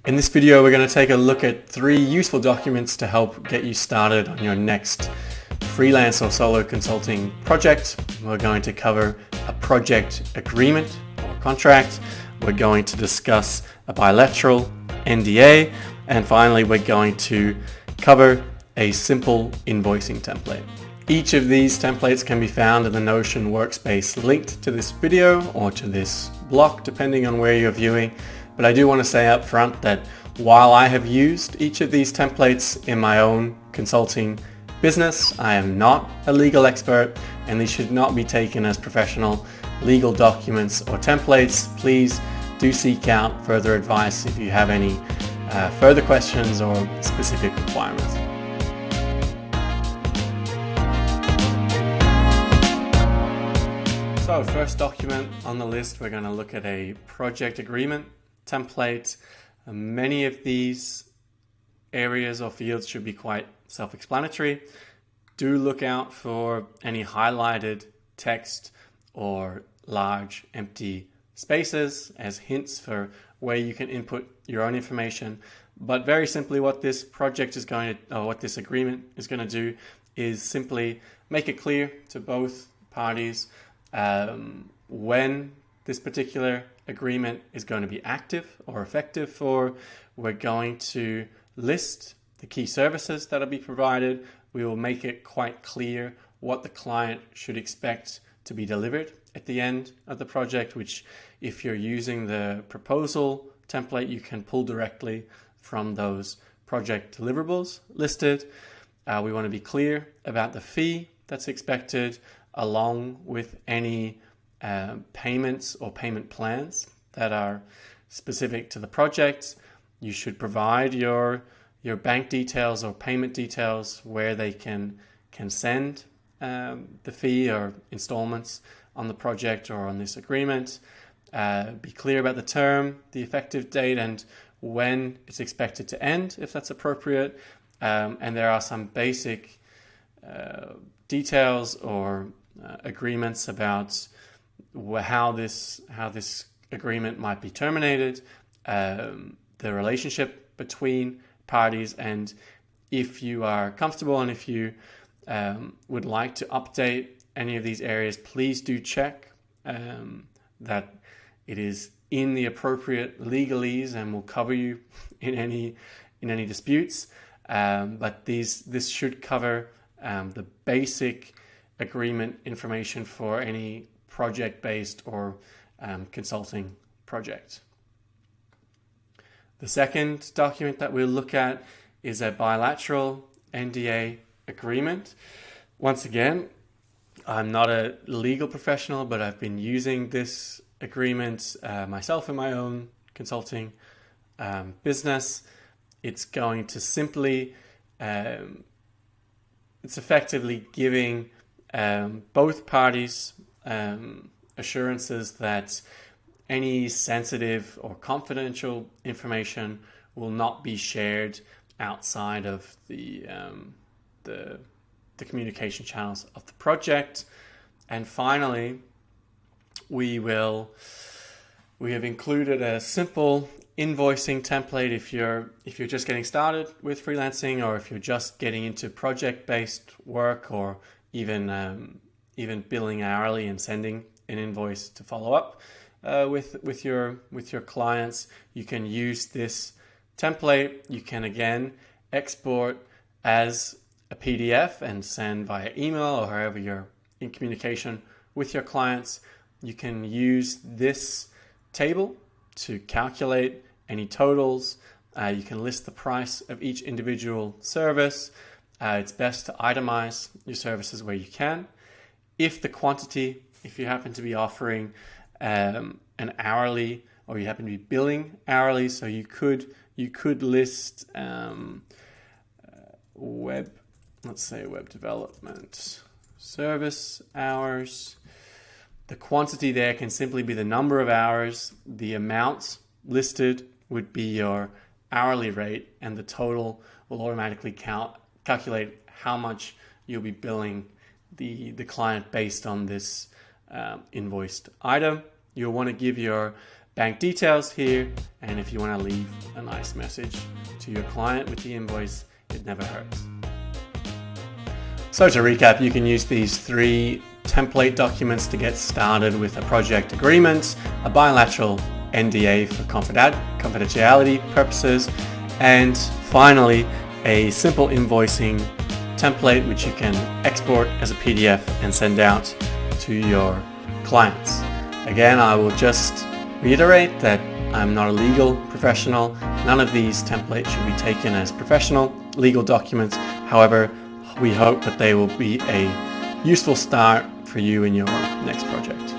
In this video, we're going to take a look at 3 useful documents to help get you started on your next freelance or solo consulting project. We're going to cover a project agreement or contract. We're going to discuss a bilateral NDA. And finally, we're going to cover a simple invoicing template. Each of these templates can be found in the Notion workspace linked to this video or to this block, depending on where you're viewing. But I do want to say up front that while I have used each of these templates in my own consulting business, I am not a legal expert, and these should not be taken as professional legal documents or templates. Please do seek out further advice if you have any further questions or specific requirements. So first document on the list, we're going to look at a project agreement template. Many of these areas or fields should be quite self-explanatory. Do look out for any highlighted text or large empty spaces as hints for where you can input your own information. But very simply, what this project is going to, or what this agreement is going to do, is simply make it clear to both parties when this particular agreement is going to be active or effective for. We're going to list the key services that will be provided. We will make it quite clear what the client should expect to be delivered at the end of the project, which if you're using the proposal template, you can pull directly from those project deliverables listed. We want to be clear about the fee that's expected, along with any payments or payment plans that are specific to the project. You should provide your bank details or payment details where they can send the fee or installments on the project or on this agreement. Be clear about the term, the effective date, and when it's expected to end, if that's appropriate. And there are some basic details or agreements about how this agreement might be terminated, the relationship between parties, and if you are comfortable and if you would like to update any of these areas, please do check that it is in the appropriate legalese and will cover you in any disputes. But this should cover the basic agreement information for any project-based or consulting project. The second document that we'll look at is a bilateral NDA agreement. Once again, I'm not a legal professional, but I've been using this agreement myself in my own consulting business. It's going to simply, it's effectively giving both parties assurances that any sensitive or confidential information will not be shared outside of the communication channels of the project. And finally, we have included a simple invoicing template if you're just getting started with freelancing, or if you're just getting into project-based work, or even billing hourly and sending an invoice to follow up with your clients. You can use this template. You can again export as a PDF and send via email or however you're in communication with your clients. You can use this table to calculate any totals. You can list the price of each individual service. It's best to itemize your services where you can. If you happen to be offering an hourly, or you happen to be billing hourly, so you could list web development service hours. The quantity there can simply be the number of hours. The amount listed would be your hourly rate, and the total will automatically calculate how much you'll be billing the client based on this invoiced item. You'll want to give your bank details here, and if you want to leave a nice message to your client with the invoice, it never hurts. So to recap, you can use these 3 template documents to get started with a project agreement, a bilateral NDA for confidentiality purposes, and finally a simple invoicing template which you can export as a PDF and send out to your clients. Again, I will just reiterate that I'm not a legal professional. None of these templates should be taken as professional legal documents. However, we hope that they will be a useful start for you in your next project.